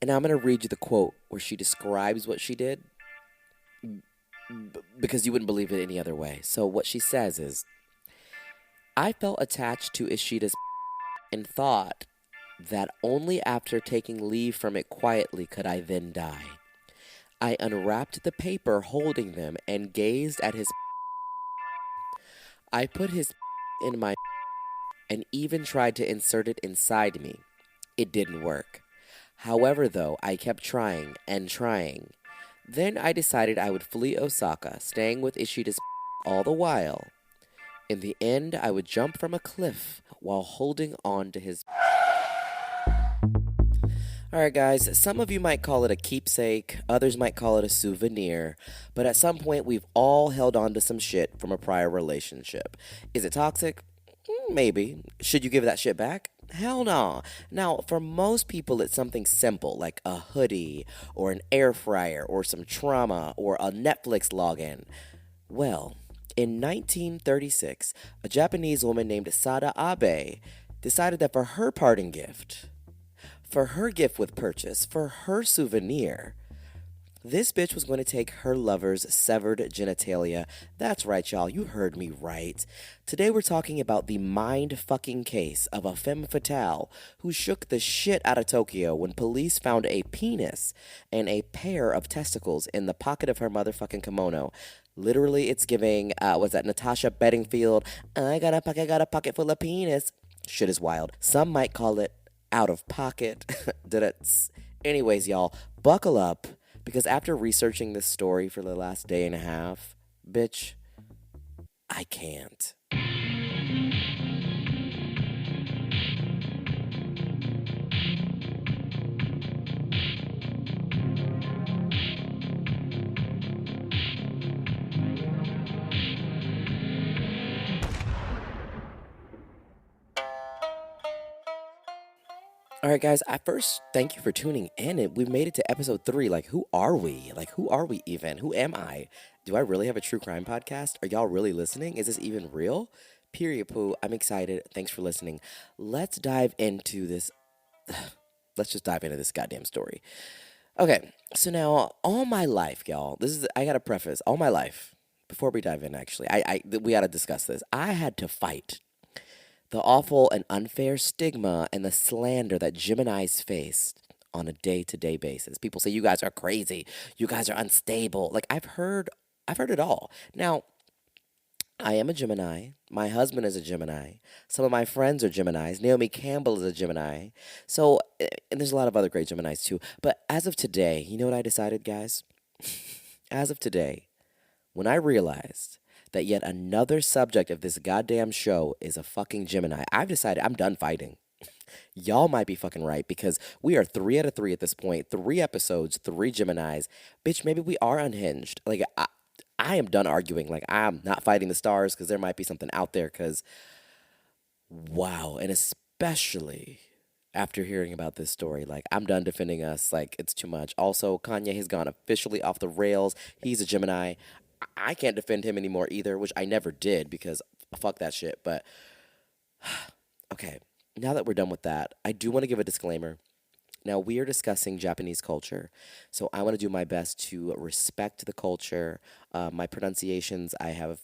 And now I'm going to read you the quote where she describes what she did because you wouldn't believe it any other way. So, what she says is, I felt attached to Ishida's and thought that only after taking leave from it quietly could I then die. I unwrapped the paper holding them and gazed at his. I put his in my and even tried to insert it inside me. It didn't work. However, though, I kept trying and trying. Then I decided I would flee Osaka, staying with Ishida's all the while. In the end, I would jump from a cliff while holding on to his. Alright, guys, some of you might call it a keepsake, others might call it a souvenir, but at some point we've all held on to some shit from a prior relationship. Is it toxic? Maybe. Should you give that shit back? Hell no. Now, for most people, it's something simple like a hoodie, or an air fryer, or some trauma, or a Netflix login. Well, in 1936, a Japanese woman named Sada Abe decided that for her gift with purchase, for her souvenir, this bitch was going to take her lover's severed genitalia. That's right, y'all. You heard me right. Today we're talking about the mind-fucking case of a femme fatale who shook the shit out of Tokyo when police found a penis and a pair of testicles in the pocket of her motherfucking kimono. Literally, it's giving, was that Natasha Bedingfield? I got a pocket full of penis. Shit is wild. Some might call it out of pocket. Did it? Anyways, y'all, buckle up because after researching this story for the last day and a half, bitch, I can't. All right, guys, I first thank you for tuning in. We've made it to episode 3. Like, who are we? Like, who are we even? Who am I? Do I really have a true crime podcast? Are y'all really listening? Is this even real? Period, poo. I'm excited. Thanks for listening. Let's dive into this. Let's just dive into this goddamn story. Okay, so now, all my life, y'all, I gotta preface, all my life, before we dive in, actually, we gotta discuss this. I had to fight the awful and unfair stigma and the slander that Geminis face on a day-to-day basis. People say you guys are crazy, you guys are unstable. Like I've heard it all. Now, I am a Gemini. My husband is a Gemini. Some of my friends are Geminis. Naomi Campbell is a Gemini. So, and there's a lot of other great Geminis too. But as of today, you know what I decided, guys? As of today, when I realized that yet another subject of this goddamn show is a fucking Gemini, I've decided I'm done fighting. Y'all might be fucking right because we are 3 out of 3 at this point. 3 episodes, 3 Geminis. Bitch, maybe we are unhinged. Like, I am done arguing. Like, I'm not fighting the stars because there might be something out there because, wow. And especially after hearing about this story, like, I'm done defending us. Like, it's too much. Also, Kanye has gone officially off the rails. He's a Gemini. I can't defend him anymore either, which I never did because fuck that shit. But okay, now that we're done with that, I do want to give a disclaimer. Now, we are discussing Japanese culture, so I want to do my best to respect the culture. My pronunciations, I have,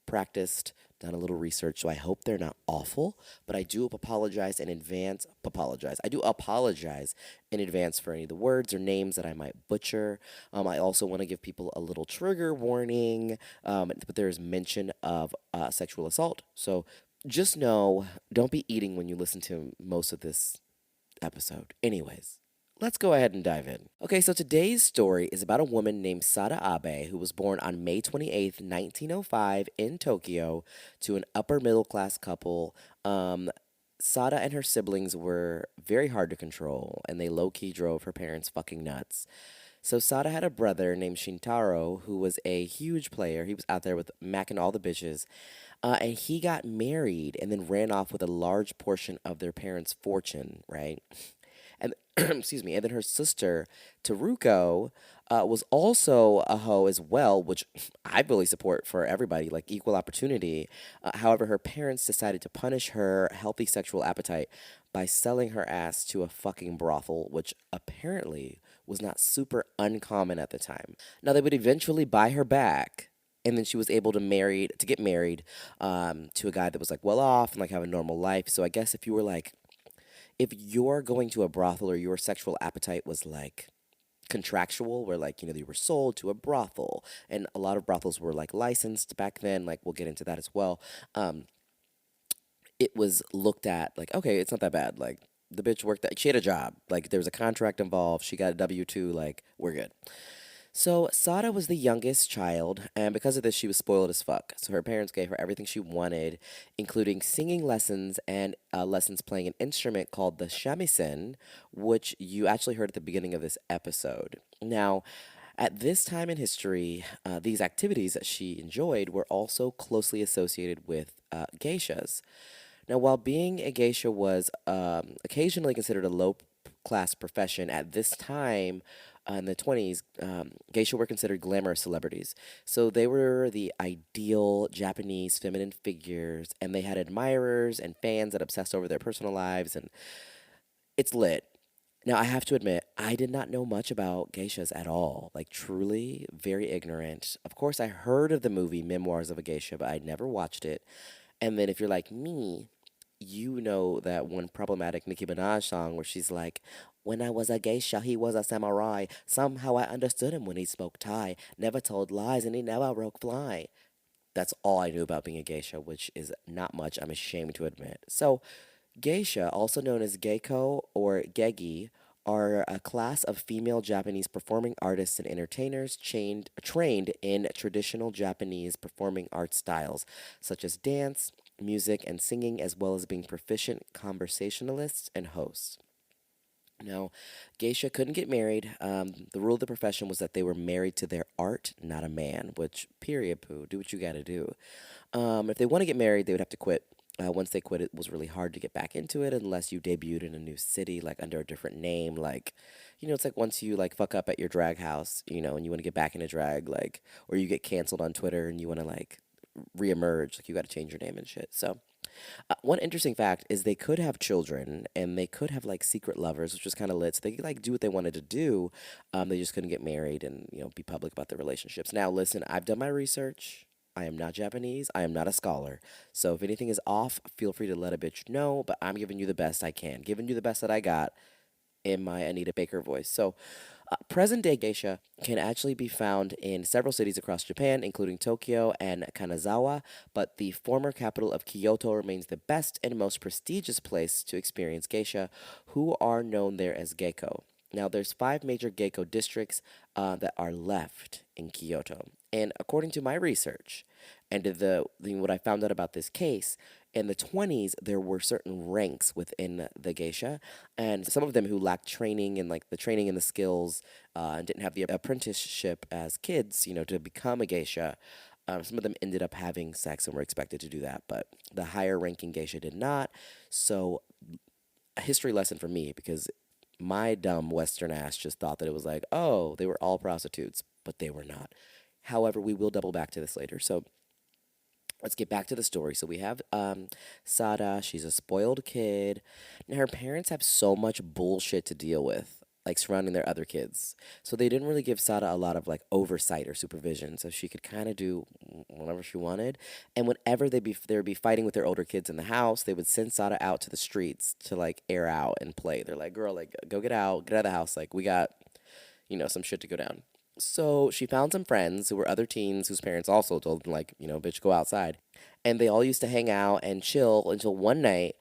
practiced, done a little research, so I hope they're not awful, but I do apologize in advance. Apologize. I do apologize in advance for any of the words or names that I might butcher. I also want to give people a little trigger warning, but there is mention of sexual assault, so just know, don't be eating when you listen to most of this episode. Anyways, let's go ahead and dive in. Okay, so today's story is about a woman named Sada Abe who was born on May 28th, 1905 in Tokyo to an upper middle class couple. Sada and her siblings were very hard to control and they low key drove her parents fucking nuts. So Sada had a brother named Shintaro who was a huge player. He was out there with macking all the bitches. And he got married and then ran off with a large portion of their parents' fortune, right? And excuse me, and then her sister Taruko was also a hoe as well, which I really support for everybody, like equal opportunity. However, her parents decided to punish her healthy sexual appetite by selling her ass to a fucking brothel, which apparently was not super uncommon at the time. Now they would eventually buy her back, and then she was able to get married to a guy that was like well off and like have a normal life. So I guess if you were like, if you're going to a brothel or your sexual appetite was like contractual, where like, you know, you were sold to a brothel, and a lot of brothels were like licensed back then, like we'll get into that as well. um it was looked at like, okay, it's not that bad, like the bitch worked that, she had a job, like there was a contract involved, she got a W-2, like we're good. So Sada was the youngest child, and because of this, she was spoiled as fuck. So her parents gave her everything she wanted, including singing lessons and lessons playing an instrument called the shamisen, which you actually heard at the beginning of this episode. Now, at this time in history, these activities that she enjoyed were also closely associated with geishas. Now, while being a geisha was occasionally considered a low class profession at this time, in the 20s, geisha were considered glamorous celebrities. So they were the ideal Japanese feminine figures, and they had admirers and fans that obsessed over their personal lives, and it's lit. Now, I have to admit, I did not know much about geishas at all. Like, truly, very ignorant. Of course, I heard of the movie Memoirs of a Geisha, but I'd never watched it. And then, if you're like me, you know that one problematic Nicki Minaj song where she's like, "When I was a geisha, he was a samurai. Somehow I understood him when he spoke Thai. Never told lies and he never broke fly." That's all I knew about being a geisha, which is not much, I'm ashamed to admit. So, geisha, also known as geiko or gegi, are a class of female Japanese performing artists and entertainers trained in traditional Japanese performing art styles, such as dance, music, and singing, as well as being proficient conversationalists and hosts. Now, geisha couldn't get married. The rule of the profession was that they were married to their art, not a man, which, period, poo, do what you gotta do. If they want to get married, they would have to quit. Once they quit, it was really hard to get back into it unless you debuted in a new city, like under a different name. Like, you know, it's like once you like fuck up at your drag house, you know, and you want to get back into drag, like, or you get canceled on Twitter and you want to like reemerge, like you got to change your name and shit. So, one interesting fact is they could have children and they could have like secret lovers, which was kind of lit. So they could like do what they wanted to do. They just couldn't get married and, you know, be public about their relationships. Now, listen, I've done my research. I am not Japanese. I am not a scholar. So if anything is off, feel free to let a bitch know. But I'm giving you the best I can, giving you the best that I got in my Anita Baker voice. So, present day geisha can actually be found in several cities across Japan, including Tokyo and Kanazawa, but the former capital of Kyoto remains the best and most prestigious place to experience geisha, who are known there as geiko. Now, there's five major geiko districts that are left in Kyoto, and according to my research and to what I found out about this case, in the 20s there were certain ranks within the geisha, and some of them who lacked training and like the training and the skills and didn't have the apprenticeship as kids, you know, to become a geisha. Some of them ended up having sex and were expected to do that, but the higher ranking geisha did not. So, a history lesson for me, because my dumb Western ass just thought that it was like, oh, they were all prostitutes, but they were not. However, we will double back to this later. So, let's get back to the story. So we have Sada. She's a spoiled kid. Now her parents have so much bullshit to deal with, like surrounding their other kids. So they didn't really give Sada a lot of like oversight or supervision, so she could kind of do whatever she wanted. And whenever they would be fighting with their older kids in the house, they would send Sada out to the streets to like air out and play. They're like, "Girl, like go get out of the house. Like we got, you know, some shit to go down." So she found some friends who were other teens whose parents also told them, like, you know, bitch, go outside. And they all used to hang out and chill until one night,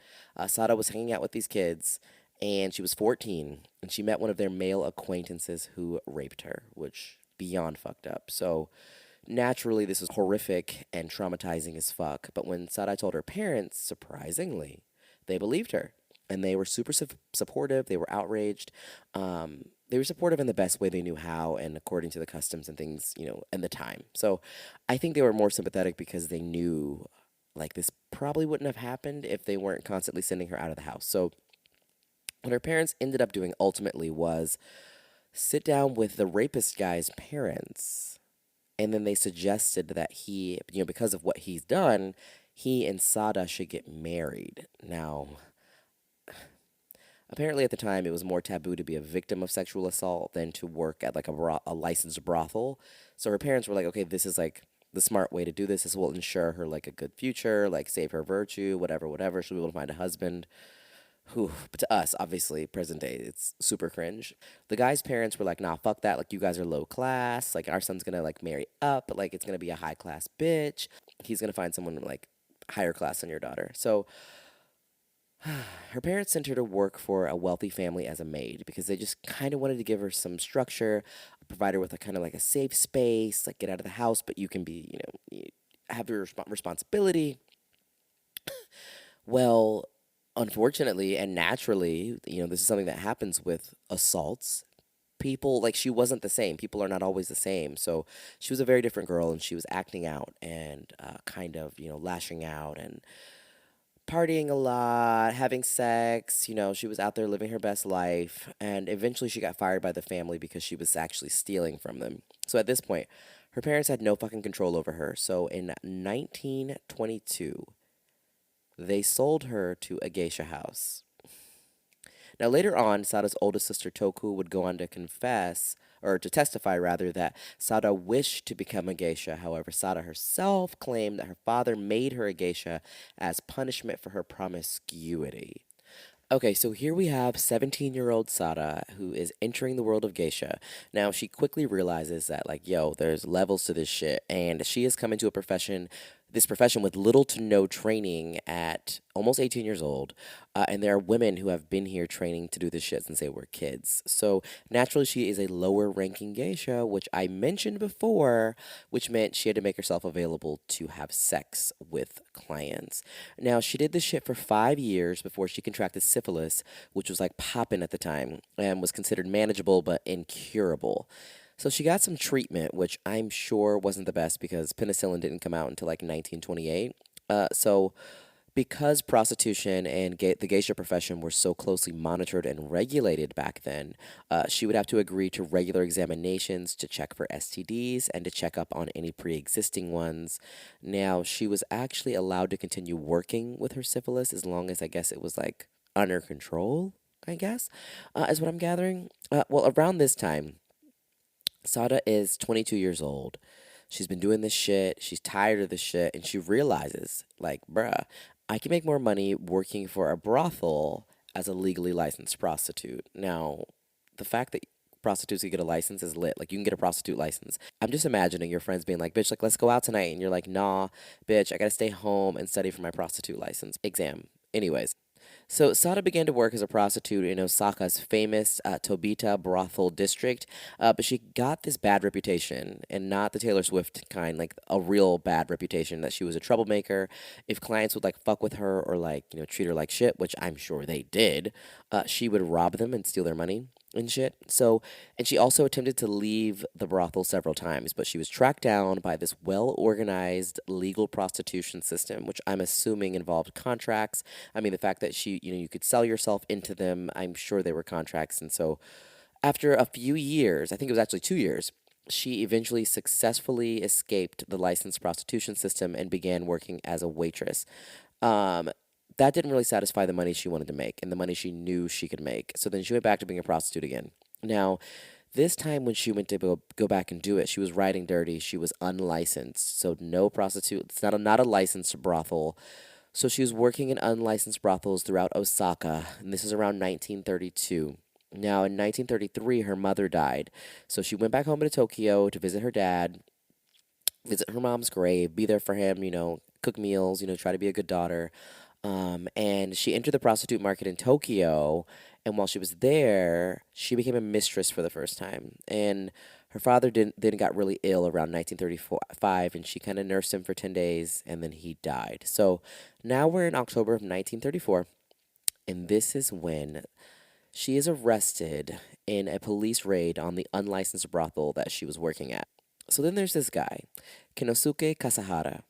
Sada was hanging out with these kids, and she was 14, and she met one of their male acquaintances who raped her, which beyond fucked up. So naturally, this was horrific and traumatizing as fuck. But when Sada told her parents, surprisingly, they believed her. And they were super supportive. They were outraged. They were supportive in the best way they knew how and according to the customs and things, you know, and the time. So I think they were more sympathetic because they knew like this probably wouldn't have happened if they weren't constantly sending her out of the house. So what her parents ended up doing ultimately was sit down with the rapist guy's parents, and then they suggested that he, you know, because of what he's done, he and Sada should get married. Now, Apparently, at the time, it was more taboo to be a victim of sexual assault than to work at like a licensed brothel. So her parents were like, okay, this is like the smart way to do this. This will ensure her like a good future, like save her virtue, whatever, whatever. She'll be able to find a husband. Who, but to us, obviously, present day, it's super cringe. The guy's parents were like, nah, fuck that. Like, you guys are low class. Like, our son's gonna like marry up. Like, it's gonna be a high class bitch. He's gonna find someone like higher class than your daughter. So her parents sent her to work for a wealthy family as a maid because they just kind of wanted to give her some structure, provide her with a kind of like a safe space, like get out of the house, but you can be, have your responsibility. Well, unfortunately and naturally, this is something that happens with assaults. People, like, she wasn't the same. People are not always the same. So she was a very different girl, and she was acting out and kind of, lashing out and partying a lot, having sex. She was out there living her best life. And eventually she got fired by the family because she was actually stealing from them. So at this point, her parents had no fucking control over her. So in 1922, they sold her to a geisha house. Now, later on, Sada's oldest sister Toku would go on to confess, or to testify rather, that Sada wished to become a geisha. However, Sada herself claimed that her father made her a geisha as punishment for her promiscuity. Okay, so here we have 17-year-old Sada who is entering the world of geisha. Now, she quickly realizes that, like, yo, there's levels to this shit, and she is coming to this profession with little to no training at almost 18 years old. And there are women who have been here training to do this shit since they were kids. So naturally, she is a lower ranking geisha, which I mentioned before, which meant she had to make herself available to have sex with clients. Now, she did this shit for 5 years before she contracted syphilis, which was like popping at the time and was considered manageable but incurable. So she got some treatment, which I'm sure wasn't the best because penicillin didn't come out until like 1928. So because prostitution and the geisha profession were so closely monitored and regulated back then, she would have to agree to regular examinations to check for STDs and to check up on any pre existing ones. Now, she was actually allowed to continue working with her syphilis as long as I guess it was like under control, I guess, is what I'm gathering. Well, around this time, Sada is 22 years old. She's been doing this shit. She's tired of this shit. And she realizes, like, bruh, I can make more money working for a brothel as a legally licensed prostitute. Now, the fact that prostitutes can get a license is lit. Like, you can get a prostitute license. I'm just imagining your friends being like, bitch, like, let's go out tonight. And you're like, nah, bitch, I gotta stay home and study for my prostitute license exam. Anyways, so Sada began to work as a prostitute in Osaka's famous Tobita brothel district, but she got this bad reputation, and not the Taylor Swift kind, like a real bad reputation that she was a troublemaker. If clients would like fuck with her or like treat her like shit, which I'm sure they did, she would rob them and steal their money and shit. So, and she also attempted to leave the brothel several times, but she was tracked down by this well organized legal prostitution system, which I'm assuming involved contracts. I mean, the fact that you could sell yourself into them, I'm sure they were contracts. And so, after a few years, I think it was actually 2 years, she eventually successfully escaped the licensed prostitution system and began working as a waitress. Um, that didn't really satisfy the money she wanted to make and the money she knew she could make. So then she went back to being a prostitute again. Now, this time when she went to go back and do it, she was riding dirty. She was unlicensed, so no prostitute. It's not a licensed brothel. So she was working in unlicensed brothels throughout Osaka, and this is around 1932. Now, in 1933, her mother died, so she went back home to Tokyo to visit her dad, visit her mom's grave, be there for him, cook meals, try to be a good daughter. And she entered the prostitute market in Tokyo. And while she was there, she became a mistress for the first time. And her father then got really ill around 1935, and she kind of nursed him for 10 days, and then he died. So now we're in October of 1934, and this is when she is arrested in a police raid on the unlicensed brothel that she was working at. So then there's this guy, Kinosuke Kasahara.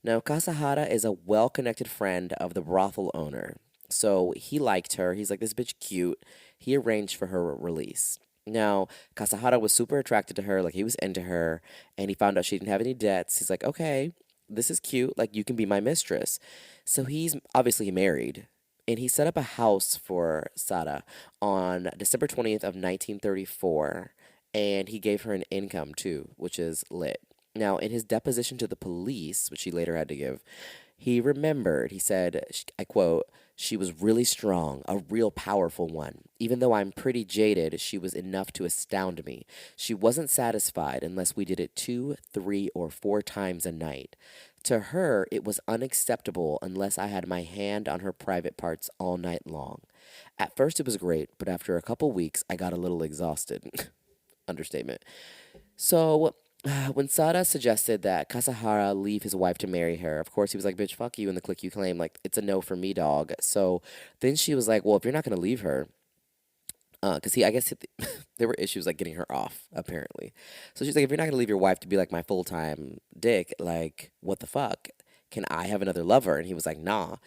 Now, Kasahara is a well connected friend of the brothel owner. So he liked her. He's like, this bitch cute. He arranged for her release. Now, Kasahara was super attracted to her. Like, he was into her. And he found out she didn't have any debts. He's like, okay, this is cute. Like, you can be my mistress. So he's obviously married. And he set up a house for Sada on December 20th of 1934, and he gave her an income too, which is lit. Now, in his deposition to the police, which he later had to give, he remembered, he said, I quote, "She was really strong, a real powerful one. Even though I'm pretty jaded, she was enough to astound me. She wasn't satisfied unless we did it 2, 3, or 4 times a night. To her, it was unacceptable unless I had my hand on her private parts all night long. At first, it was great, but after a couple weeks, I got a little exhausted." Understatement. So, when Sada suggested that Kasahara leave his wife to marry her, of course he was like, "Bitch, fuck you," and the click you claim. Like, it's a no for me, dog. So then she was like, "Well, if you're not going to leave her," because I guess there were issues like getting her off, apparently. So she's like, "If you're not going to leave your wife to be like my full time dick, like, what the fuck? Can I have another lover?" And he was like, "Nah."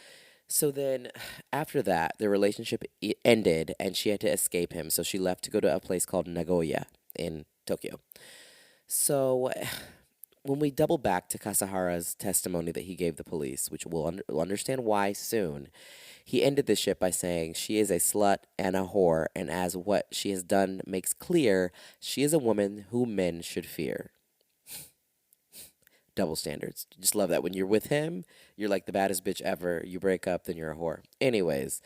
So then, after that, their relationship ended, and she had to escape him. So she left to go to a place called Nagoya in Tokyo. So when we double back to Kasahara's testimony that he gave the police, which we'll understand why soon, he ended the ship by saying, "She is a slut and a whore, and as what she has done makes clear, she is a woman whom men should fear." Double standards. Just love that. When you're with him, you're like the baddest bitch ever. You break up, then you're a whore. Anyways,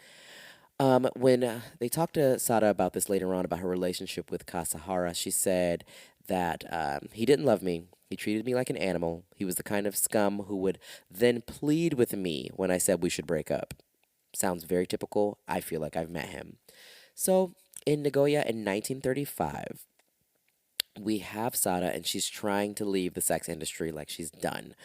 when they talked to Sada about this later on, about her relationship with Kasahara, she said that he didn't love me. He treated me like an animal. He was the kind of scum who would then plead with me when I said we should break up. Sounds very typical. I feel like I've met him. So, in Nagoya in 1935, we have Sada, and she's trying to leave the sex industry like she's done.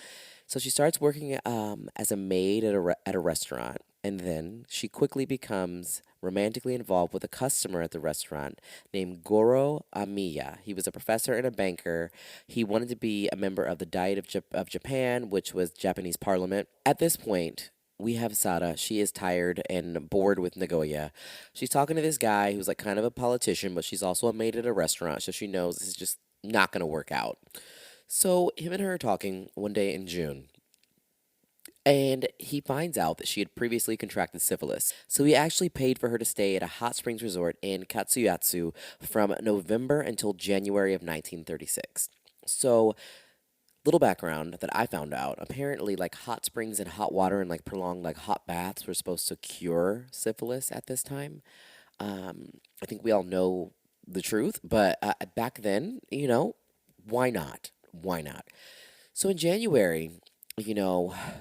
So she starts working as a maid at at a restaurant, and then she quickly becomes romantically involved with a customer at the restaurant named Goro Amiya. He was a professor and a banker. He wanted to be a member of the Diet of Japan, which was Japanese parliament. At this point, we have Sada. She is tired and bored with Nagoya. She's talking to this guy who's like kind of a politician, but she's also a maid at a restaurant, so she knows this is just not going to work out. So, him and her are talking one day in June, and he finds out that she had previously contracted syphilis. So, he actually paid for her to stay at a hot springs resort in Katsuyatsu from November until January of 1936. So, little background that I found out, apparently, like hot springs and hot water and like prolonged like hot baths were supposed to cure syphilis at this time. I think we all know the truth, but back then, why not? Why not? So in January,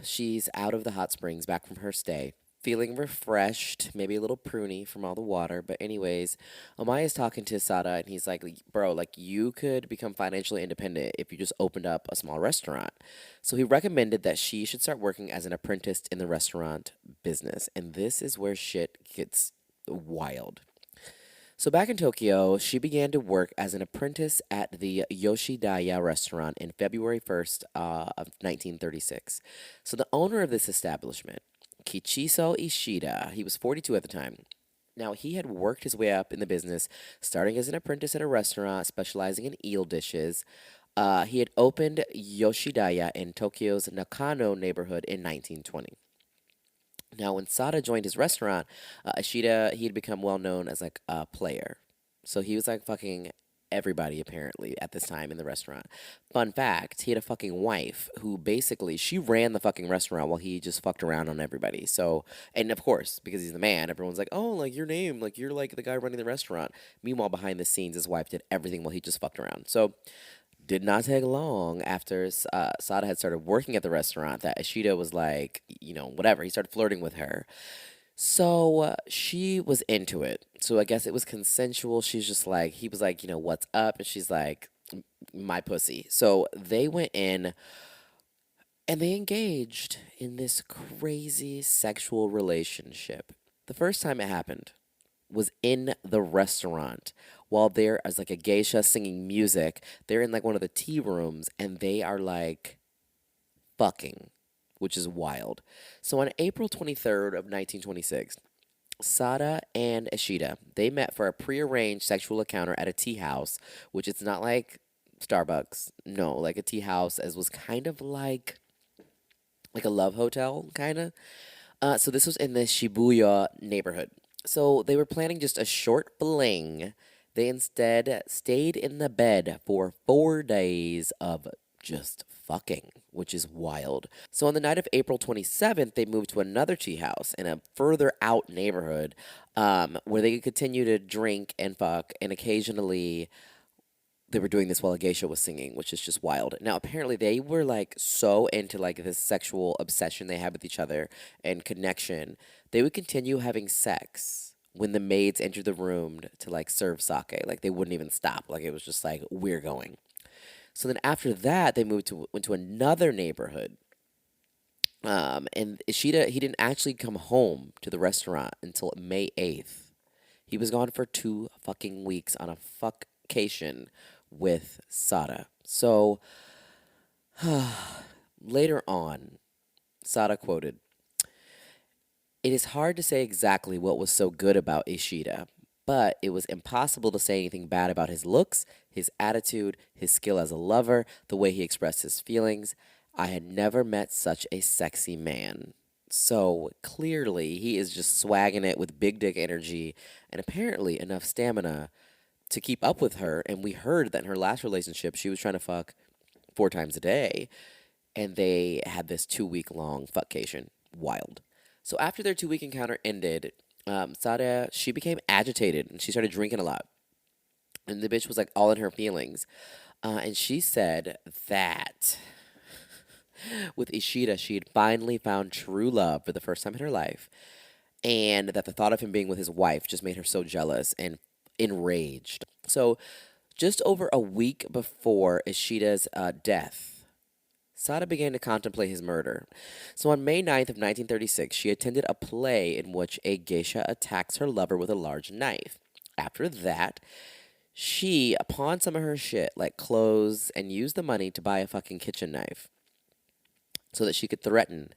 she's out of the hot springs, back from her stay, feeling refreshed, maybe a little pruny from all the water. But anyways, Amaya's talking to Sada, and he's like, "Bro, like you could become financially independent if you just opened up a small restaurant." So he recommended that she should start working as an apprentice in the restaurant business. And this is where shit gets wild. So back in Tokyo, she began to work as an apprentice at the Yoshidaya restaurant in February 1st of 1936. So the owner of this establishment, Kichiso Ishida, he was 42 at the time. Now, he had worked his way up in the business, starting as an apprentice at a restaurant specializing in eel dishes. He had opened Yoshidaya in Tokyo's Nakano neighborhood in 1920. Now, when Sada joined his restaurant, Ashita, he had become well known as like a player. So he was like fucking everybody apparently at this time in the restaurant. Fun fact, he had a fucking wife who basically she ran the fucking restaurant while he just fucked around on everybody. So, and of course, because he's the man, everyone's like, "Oh, like your name, like you're like the guy running the restaurant." Meanwhile, behind the scenes, his wife did everything while he just fucked around. So, did not take long after Sada had started working at the restaurant that Ishida was like, whatever. He started flirting with her. So she was into it. So I guess it was consensual. She's just like, he was like, "What's up?" And she's like, "My pussy." So they went in and they engaged in this crazy sexual relationship. The first time it happened was in the restaurant while there as like a geisha singing music. They're in like one of the tea rooms and they are like fucking, which is wild. So on April 23rd of 1926, Sada and Ishida, they met for a prearranged sexual encounter at a tea house, which it's not like Starbucks. No, like a tea house as was kind of like a love hotel kind of. So this was in the Shibuya neighborhood. So they were planning just a short fling. They instead stayed in the bed for 4 days of just fucking, which is wild. So on the night of April 27th, they moved to another tea house in a further out neighborhood, where they could continue to drink and fuck, and occasionally they were doing this while a geisha was singing, which is just wild. Now, apparently, they were like so into like this sexual obsession they had with each other and connection. They would continue having sex when the maids entered the room to like serve sake. Like they wouldn't even stop. Like it was just like we're going. So then after that, they moved to went to another neighborhood. And Ishida, he didn't actually come home to the restaurant until May 8th. He was gone for 2 fucking weeks on a fuckcation with Sada. So later on, Sada quoted, "It is hard to say exactly what was so good about Ishida, but it was impossible to say anything bad about his looks, his attitude, his skill as a lover, the way he expressed his feelings. I had never met such a sexy man." So clearly, he is just swagging it with big dick energy and apparently enough stamina to keep up with her. And we heard that in her last relationship, she was trying to fuck 4 times a day, and they had this 2 week long fuckcation. Wild. So after their 2 week encounter ended, Sada, she became agitated and she started drinking a lot. And the bitch was like all in her feelings. And she said that with Ishida, she had finally found true love for the first time in her life, and that the thought of him being with his wife just made her so jealous and enraged. So, just over a week before Ishida's death, Sada began to contemplate his murder. So, on May 9th of 1936, she attended a play in which a geisha attacks her lover with a large knife. After that, she pawned some of her shit, like clothes, and used the money to buy a fucking kitchen knife so that she could threaten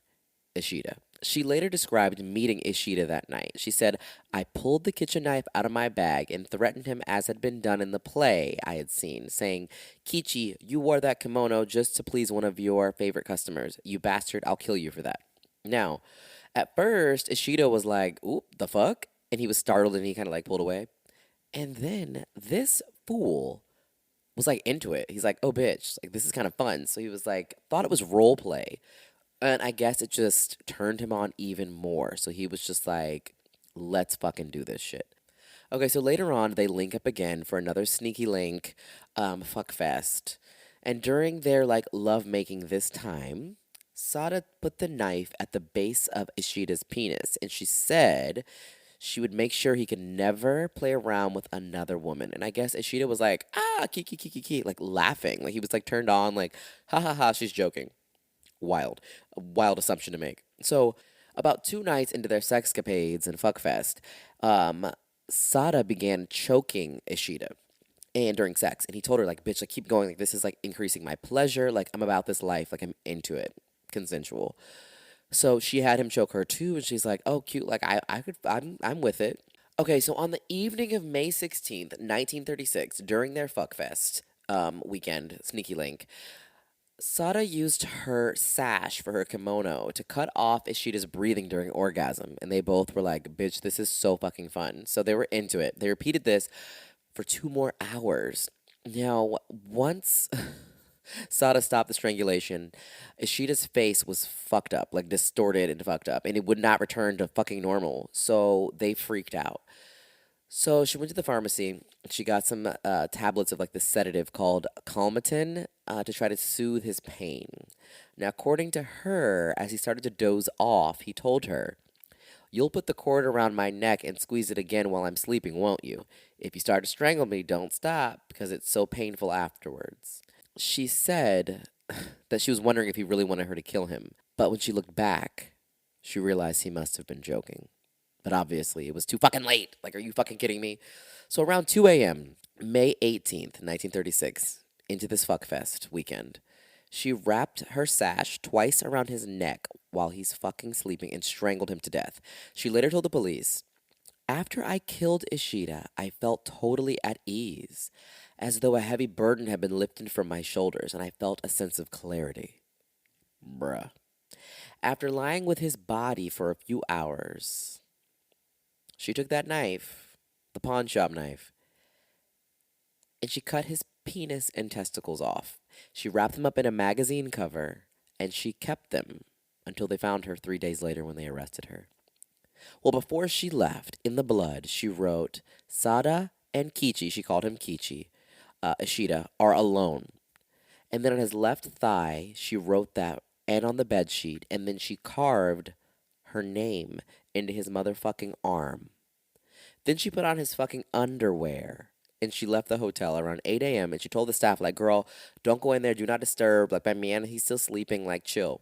Ishida. She later described meeting Ishida that night. She said, "I pulled the kitchen knife out of my bag and threatened him as had been done in the play I had seen, saying, 'Kichi, you wore that kimono just to please one of your favorite customers. You bastard, I'll kill you for that.'" Now, at first, Ishida was like, "Oop, the fuck?" And he was startled and he kind of like pulled away. And then this fool was like into it. He's like, "Oh, bitch, like this is kind of fun." So he was like, thought it was role play. And I guess it just turned him on even more. So he was just like, let's fucking do this shit. Okay, so later on, they link up again for another sneaky link fuck fest. And during their like love making this time, Sada put the knife at the base of Ishida's penis. And she said she would make sure he could never play around with another woman. And I guess Ishida was like, ah, kiki, like laughing. Like he was like turned on, like, ha ha ha, she's joking. Wild. A wild assumption to make. So, about 2 nights into their sexcapades and fuckfest, Sada began choking Ishida and during sex. And he told her, like, bitch, like, keep going. Like, this is, like, increasing my pleasure. Like, I'm about this life. Like, I'm into it. Consensual. So she had him choke her too, and she's like, "Oh, cute! Like I'm with it." Okay, so on the evening of May 16th, 1936, during their fuckfest weekend, sneaky link, Sada used her sash for her kimono to cut off Ishida's breathing during orgasm, and they both were like, "Bitch, this is so fucking fun." So they were into it. They repeated this for 2 more hours. Now, once Sada stopped the strangulation, Ishida's face was fucked up, like distorted and fucked up, and it would not return to fucking normal. So they freaked out. So she went to the pharmacy. She got some tablets of like the sedative called Calmatin to try to soothe his pain. Now, according to her, as he started to doze off, he told her, "You'll put the cord around my neck and squeeze it again while I'm sleeping, won't you? If you start to strangle me, don't stop because it's so painful afterwards." She said that she was wondering if he really wanted her to kill him. But when she looked back, she realized he must have been joking. But obviously, it was too fucking late. Like, are you fucking kidding me? So around 2 a.m., May 18th, 1936, into this fuckfest weekend, she wrapped her sash twice around his neck while he's fucking sleeping and strangled him to death. She later told the police, "After I killed Ishida, I felt totally at ease, as though a heavy burden had been lifted from my shoulders, and I felt a sense of clarity." Bruh. After lying with his body for a few hours, she took that knife, the pawn shop knife, and she cut his penis and testicles off. She wrapped them up in a magazine cover and she kept them until they found her 3 days later when they arrested her. Well, before she left, in the blood, she wrote, Sada and Kichi, she called him Kichi, Ishida, are alone. And then on his left thigh, she wrote that, and on the bed sheet, and then she carved her name into his motherfucking arm. Then she put on his fucking underwear and she left the hotel around 8 a.m. and she told the staff, like, girl, don't go in there, do not disturb. Like, my man, he's still sleeping, like, chill.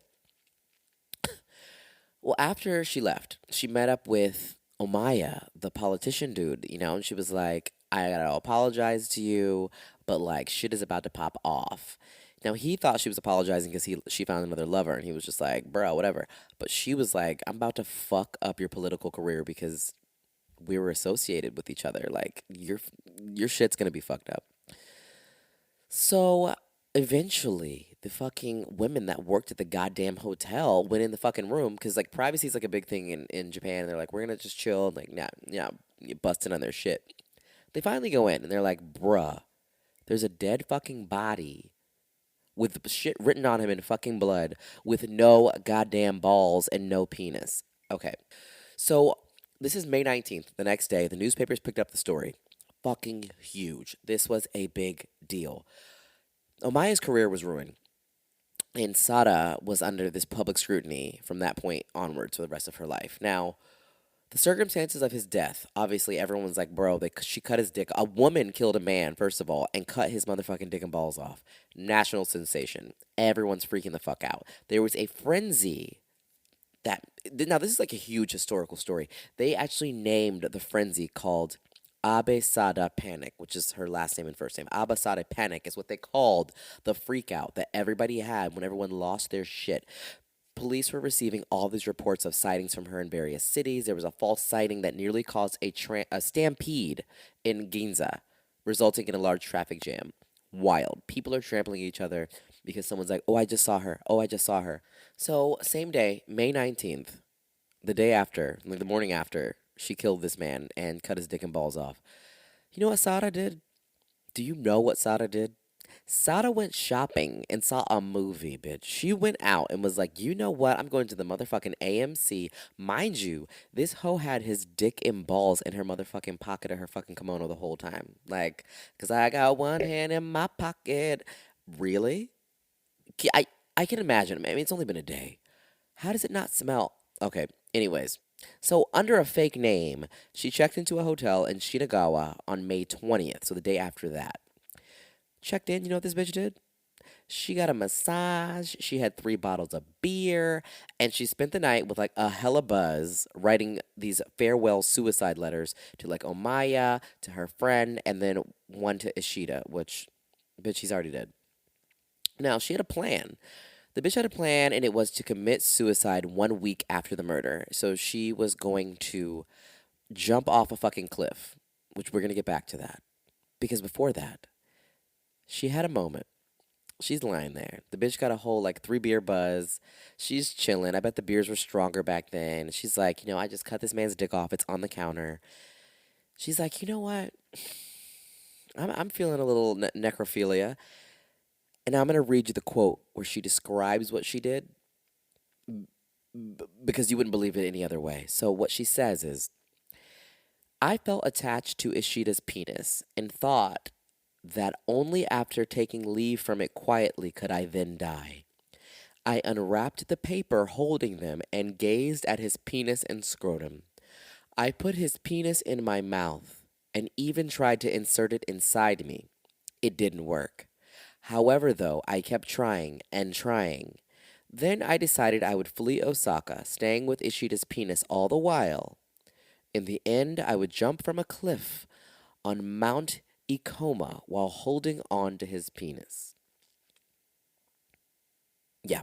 Well, after she left, she met up with Omaya, the politician dude, and she was like, I gotta apologize to you, but like shit is about to pop off. Now he thought she was apologizing because she found another lover and he was just like, bro, whatever. But she was like, I'm about to fuck up your political career because we were associated with each other. Like your shit's gonna be fucked up. So eventually, the fucking women that worked at the goddamn hotel went in the fucking room because like privacy is like a big thing in Japan. And they're like, we're gonna just chill. And, like, nah, yeah, you busting on their shit. They finally go in and they're like, bruh, there's a dead fucking body with shit written on him in fucking blood with no goddamn balls and no penis. Okay. So this is May 19th. The next day, the newspapers picked up the story. Fucking huge. This was a big deal. Omaya's career was ruined, and Sada was under this public scrutiny from that point onward to the rest of her life. Now, the circumstances of his death, obviously, everyone's like, bro, she cut his dick. A woman killed a man, first of all, and cut his motherfucking dick and balls off. National sensation. Everyone's freaking the fuck out. There was a frenzy that. Now, this is like a huge historical story. They actually named the frenzy called Abe Sada Panic, which is her last name and first name. Abe Sada Panic is what they called the freak out that everybody had when everyone lost their shit. Police were receiving all these reports of sightings from her in various cities. There was a false sighting that nearly caused a stampede in Ginza, resulting in a large traffic jam. Wild. People are trampling each other because someone's like, oh, I just saw her. Oh, I just saw her. So, same day, May 19th, the day after, like the morning after, she killed this man and cut his dick and balls off. You know what Sada did? Do you know what Sada did? Sada went shopping and saw a movie, bitch. She went out and was like, you know what? I'm going to the motherfucking AMC. Mind you, this hoe had his dick and balls in her motherfucking pocket of her fucking kimono the whole time. Like, because I got one hand in my pocket. Really? I can imagine. I mean, it's only been a day. How does it not smell? Okay, anyways. So, under a fake name, she checked into a hotel in Shinagawa on May 20th, so the day after that. Checked in, you know what this bitch did? She got a massage, she had 3 bottles of beer, and she spent the night with like a hella buzz writing these farewell suicide letters to like Omaya, to her friend, and then one to Ishida, which, bitch, she's already dead. Now, she had a plan. The bitch had a plan, and it was to commit suicide 1 week after the murder. So she was going to jump off a fucking cliff, which we're going to get back to that. Because before that, she had a moment. She's lying there. The bitch got a whole like 3 beer buzz. She's chilling. I bet the beers were stronger back then. She's like, I just cut this man's dick off. It's on the counter. She's like, you know what? I'm feeling a little necrophilia. And I'm going to read you the quote where she describes what she did because you wouldn't believe it any other way. So what she says is, I felt attached to Ishida's penis and thought that only after taking leave from it quietly could I then die. I unwrapped the paper holding them and gazed at his penis and scrotum. I put his penis in my mouth and even tried to insert it inside me. It didn't work. However, though, I kept trying and trying. Then I decided I would flee Osaka, staying with Ishida's penis all the while. In the end, I would jump from a cliff on Mount Ikoma while holding on to his penis. Yeah,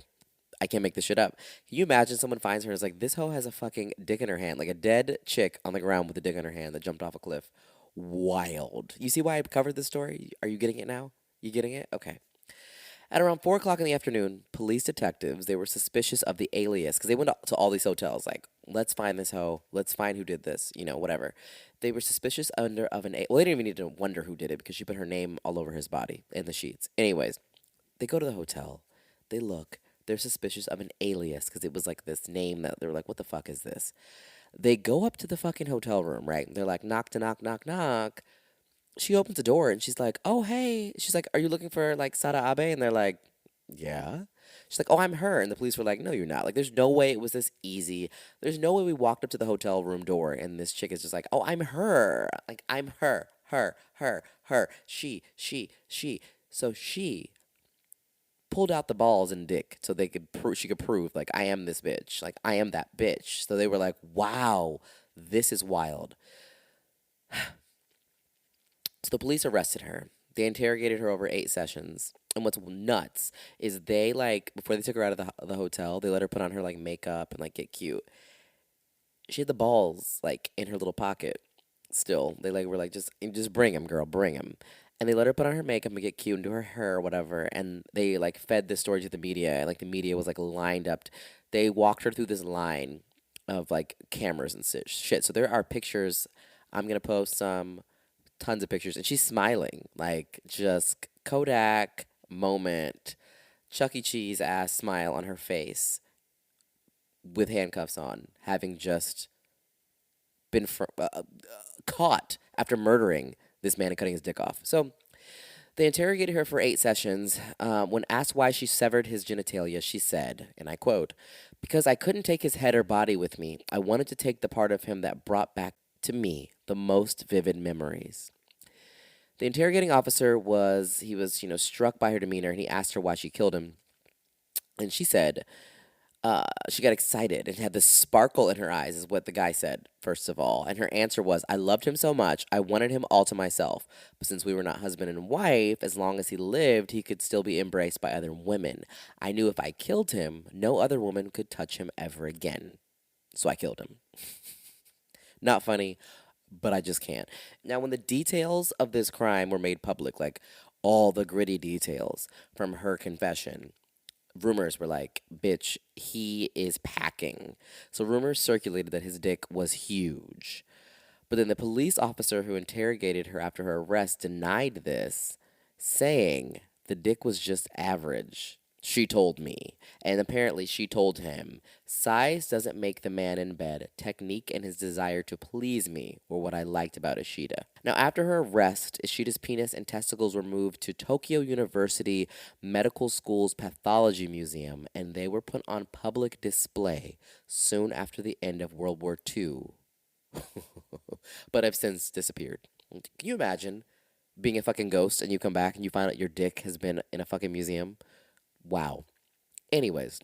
I can't make this shit up. Can you imagine someone finds her and is like, this hoe has a fucking dick in her hand, like a dead chick on the ground with a dick in her hand that jumped off a cliff? Wild. You see why I covered this story? Are you getting it now? You getting it? Okay. At around 4 o'clock in the afternoon, police detectives, they were suspicious of the alias because they went to all these hotels like, let's find this hoe, let's find who did this, whatever. They were suspicious well, they didn't even need to wonder who did it because she put her name all over his body in the sheets. Anyways, they go to the hotel, they look, they're suspicious of an alias because it was like this name that they were like, what the fuck is this? They go up to the fucking hotel room, right? They're like, knock to knock, knock, knock. She opens the door and she's like, "Oh, hey." She's like, "Are you looking for like Sada Abe?" And they're like, "Yeah." She's like, "Oh, I'm her." And the police were like, "No, you're not." Like, there's no way it was this easy. There's no way we walked up to the hotel room door and this chick is just like, "Oh, I'm her." Like, I'm her, her. She. So she pulled out the balls and dick so she could prove like I am this bitch. Like I am that bitch. So they were like, "Wow, this is wild." So the police arrested her. They interrogated her over 8 sessions. And what's nuts is they like before they took her out of the hotel, they let her put on her like makeup and like get cute. She had the balls like in her little pocket. Still, they like were like just bring him, girl, bring him. And they let her put on her makeup and get cute and do her hair or whatever. And they like fed this story to the media. And like the media was like lined up. They walked her through this line of like cameras and shit. So there are pictures. I'm gonna post some tons of pictures, and she's smiling, like just Kodak moment, Chuck E. Cheese ass smile on her face, with handcuffs on, having just been caught after murdering this man and cutting his dick off. So they interrogated her for 8 sessions. When asked why she severed his genitalia, she said, and I quote, "Because I couldn't take his head or body with me, I wanted to take the part of him that brought back to me the most vivid memories." The interrogating officer was struck by her demeanor, and he asked her why she killed him. And she said, she got excited and had this sparkle in her eyes, is what the guy said, first of all. And her answer was, "I loved him so much, I wanted him all to myself. But since we were not husband and wife, as long as he lived, he could still be embraced by other women. I knew if I killed him, no other woman could touch him ever again. So I killed him." Not funny, but I just can't. Now, when the details of this crime were made public, like all the gritty details from her confession, rumors were like, bitch, he is packing. So rumors circulated that his dick was huge. But then the police officer who interrogated her after her arrest denied this, saying the dick was just average. She told me. And apparently she told him, size doesn't make the man in bed. Technique and his desire to please me were what I liked about Ishida. Now, after her arrest, Ishida's penis and testicles were moved to Tokyo University Medical School's Pathology Museum, and they were put on public display soon after the end of World War II. But have since disappeared. Can you imagine being a fucking ghost and you come back and you find out your dick has been in a fucking museum? Wow. Anyways,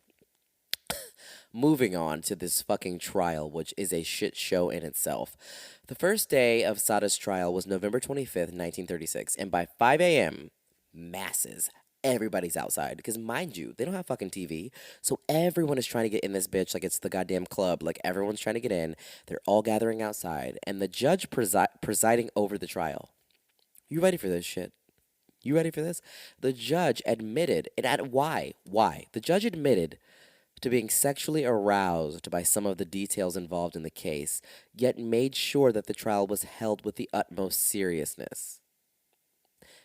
moving on to this fucking trial, which is a shit show in itself. The first day of Sada's trial was November 25th, 1936, and by 5 a.m., masses. Everybody's outside because, mind you, they don't have fucking TV, so everyone is trying to get in this bitch like it's the goddamn club. Like everyone's trying to get in. They're all gathering outside, and the judge presiding over the trial. You ready for this shit? You ready for this? The judge admitted, why? Why? The judge admitted to being sexually aroused by some of the details involved in the case, yet made sure that the trial was held with the utmost seriousness.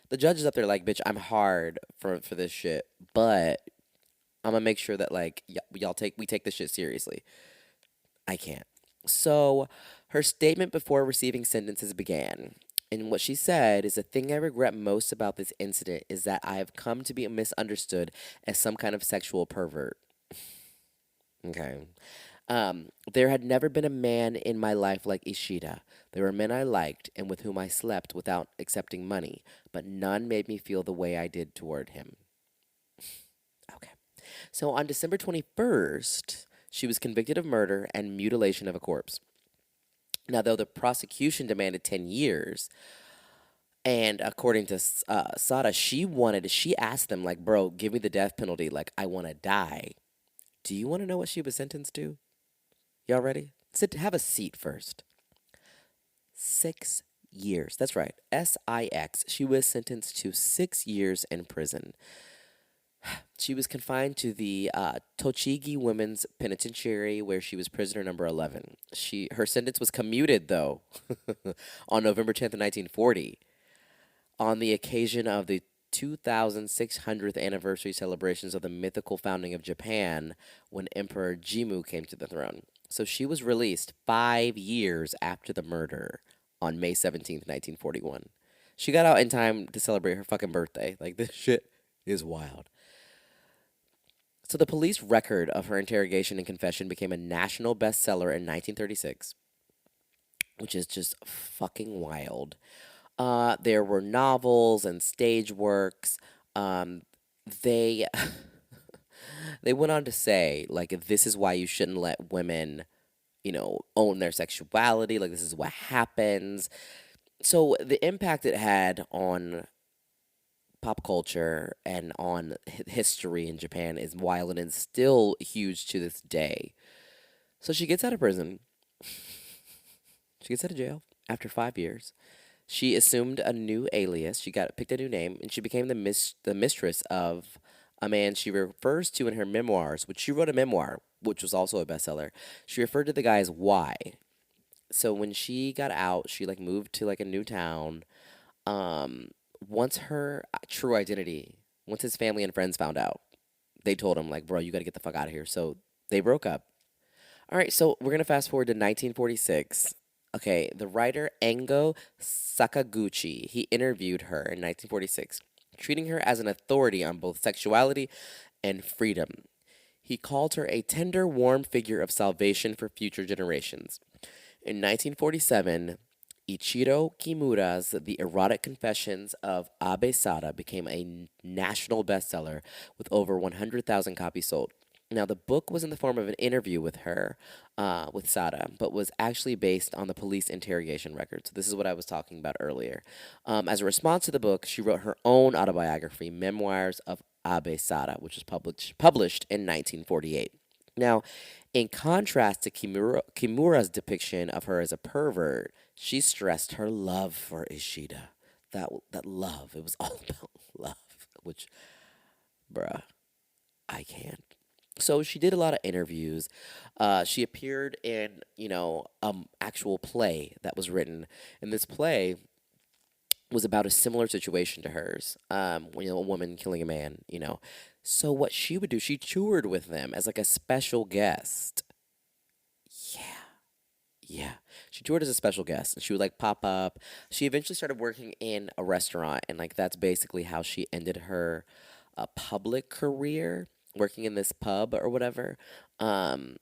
The judge is up there like, bitch, I'm hard for this shit, but I'm gonna make sure that like we take this shit seriously. I can't. So her statement before receiving sentences began. And what she said is the thing I regret most about this incident is that I have come to be misunderstood as some kind of sexual pervert. Okay. There had never been a man in my life like Ishida. There were men I liked and with whom I slept without accepting money, but none made me feel the way I did toward him. Okay. So on December 21st, she was convicted of murder and mutilation of a corpse. Now, though the prosecution demanded 10 years, and according to Sada, she asked them, like, bro, give me the death penalty. Like, I want to die. Do you want to know what she was sentenced to? Y'all ready? Have a seat first. 6 years. That's right. SIX. She was sentenced to 6 years in prison. She was confined to the Tochigi Women's Penitentiary, where she was prisoner number 11. Her sentence was commuted, though, on November 10th, 1940, on the occasion of the 2600th anniversary celebrations of the mythical founding of Japan when Emperor Jimmu came to the throne. So she was released 5 years after the murder on May 17th, 1941. She got out in time to celebrate her fucking birthday. Like, this shit is wild. So the police record of her interrogation and confession became a national bestseller in 1936, which is just fucking wild. There were novels and stage works. Um, they they went on to say, like, this is why you shouldn't let women, own their sexuality. Like, this is what happens. So the impact it had on pop culture and on history in Japan is wild and it's still huge to this day. So she gets out of prison. She gets out of jail after 5 years. She assumed a new alias. She got picked a new name, and she became the mistress of a man she refers to in her memoirs, which she wrote a memoir, which was also a bestseller. She referred to the guy as Y. So when she got out, she like moved to like a new town. Um, once her true identity, once his family and friends found out, they told him like, "Bro, you got to get the fuck out of here." So they broke up. All right, so we're gonna fast forward to 1946. Okay, the writer Engo Sakaguchi, he interviewed her in 1946, treating her as an authority on both sexuality and freedom. He called her a tender, warm figure of salvation for future generations. In 1947, Ichiro Kimura's The Erotic Confessions of Abe Sada became a national bestseller with over 100,000 copies sold. Now, the book was in the form of an interview with her, with Sada, but was actually based on the police interrogation records. So this is what I was talking about earlier. As a response to the book, she wrote her own autobiography, Memoirs of Abe Sada, which was published in 1948. Now, in contrast to Kimura's depiction of her as a pervert, she stressed her love for Ishida. That love, it was all about love, which, bruh, I can't. So she did a lot of interviews. She appeared in, actual play that was written. And this play was about a similar situation to hers. A woman killing a man, So what she would do, she toured with them as like a special guest. Yeah. Yeah. She toured as a special guest and she would like pop up. She eventually started working in a restaurant and like that's basically how she ended her public career, working in this pub or whatever. Um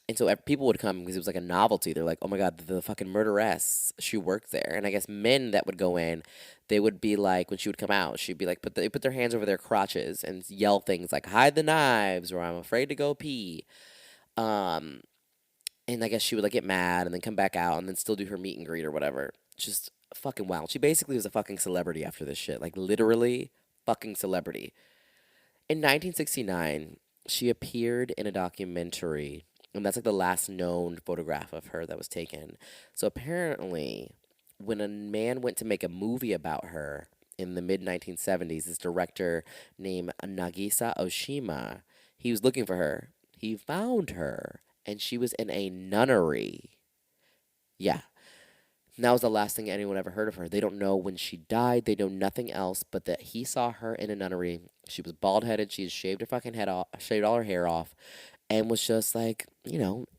and so people would come because it was like a novelty. They're like, "Oh my god, the fucking murderess, she worked there." And I guess men that would go in, they would be like, when she would come out, she'd be like, they put their hands over their crotches and yell things like, "Hide the knives," or "I'm afraid to go pee." Um, and I guess she would like get mad and then come back out and then still do her meet and greet or whatever. Just fucking wild. She basically was a fucking celebrity after this shit. Like literally fucking celebrity. In 1969, she appeared in a documentary, and that's like the last known photograph of her that was taken. So apparently, when a man went to make a movie about her in the mid 1970s, this director named Nagisa Oshima, he was looking for her. He found her, and she was in a nunnery. Yeah, and that was the last thing anyone ever heard of her. They don't know when she died. They know nothing else but that he saw her in a nunnery. She was bald headed. She had shaved her fucking head off, shaved all her hair off, and was just like,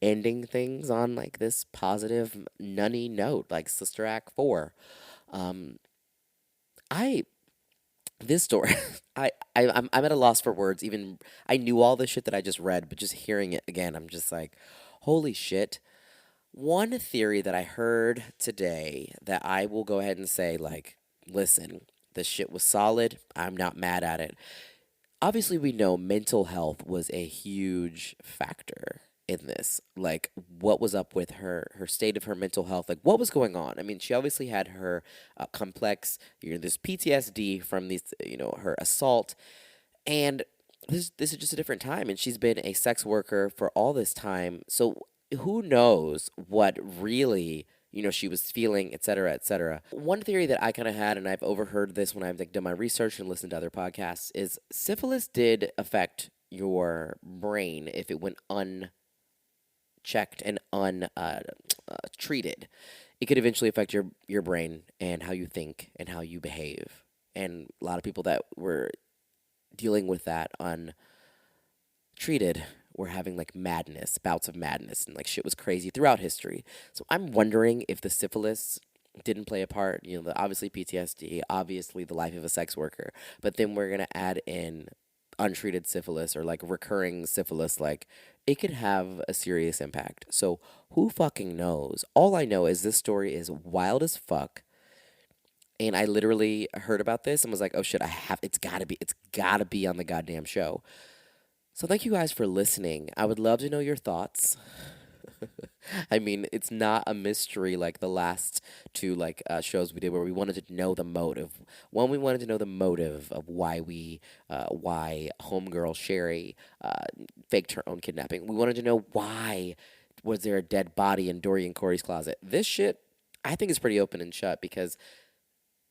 ending things on like this positive nunny note, like Sister Act 4. Um, I this story, I'm at a loss for words. Even I knew all the shit that I just read, but just hearing it again, I'm just like, holy shit. One theory that I heard today that I will go ahead and say, like, listen, this shit was solid. I'm not mad at it. Obviously, we know mental health was a huge factor in this. Like, what was up with her state of her mental health? Like, what was going on? I mean, she obviously had her complex, this PTSD from these, her assault, and this is just a different time. And she's been a sex worker for all this time, so who knows what really she was feeling, et cetera, et cetera. One theory that I kind of had, and I've overheard this when I've like, done my research and listened to other podcasts, is syphilis did affect your brain if it went unchecked and untreated. It could eventually affect your brain and how you think and how you behave. And a lot of people that were dealing with that untreated were having like madness, bouts of madness, and like shit was crazy throughout history. So I'm wondering if the syphilis didn't play a part. Obviously PTSD, obviously the life of a sex worker, but then we're gonna add in untreated syphilis or like recurring syphilis. Like it could have a serious impact. So who fucking knows? All I know is this story is wild as fuck. And I literally heard about this and was like, "Oh shit! It's gotta be on the goddamn show." So thank you guys for listening. I would love to know your thoughts. I mean, it's not a mystery like the last two shows we did where we wanted to know the motive. One, we wanted to know the motive of why homegirl Sherry faked her own kidnapping. We wanted to know why was there a dead body in Dorian Corey's closet. This shit, I think, is pretty open and shut because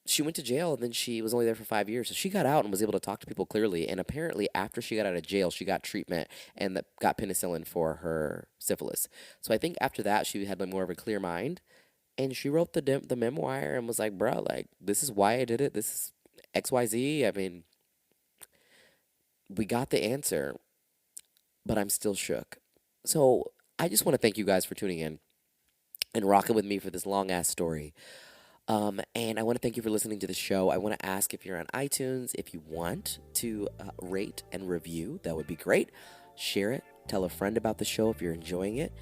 she went to jail and then she was only there for 5 years. So she got out and was able to talk to people clearly. And apparently, after she got out of jail, she got treatment and got penicillin for her syphilis. So I think after that, she had like more of a clear mind. And she wrote the memoir and was like, "Bro, like this is why I did it. This is XYZ. I mean, we got the answer, but I'm still shook." So I just want to thank you guys for tuning in and rocking with me for this long ass story. And I want to thank you for listening to the show. I want to ask if you're on iTunes, if you want to rate and review, that would be great. Share it. Tell a friend about the show if you're enjoying it.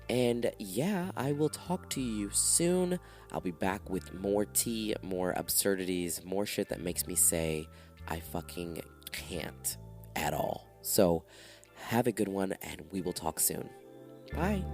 And yeah, I will talk to you soon. I'll be back with more tea, more absurdities, more shit that makes me say, I fucking can't at all. So have a good one, and we will talk soon. Bye.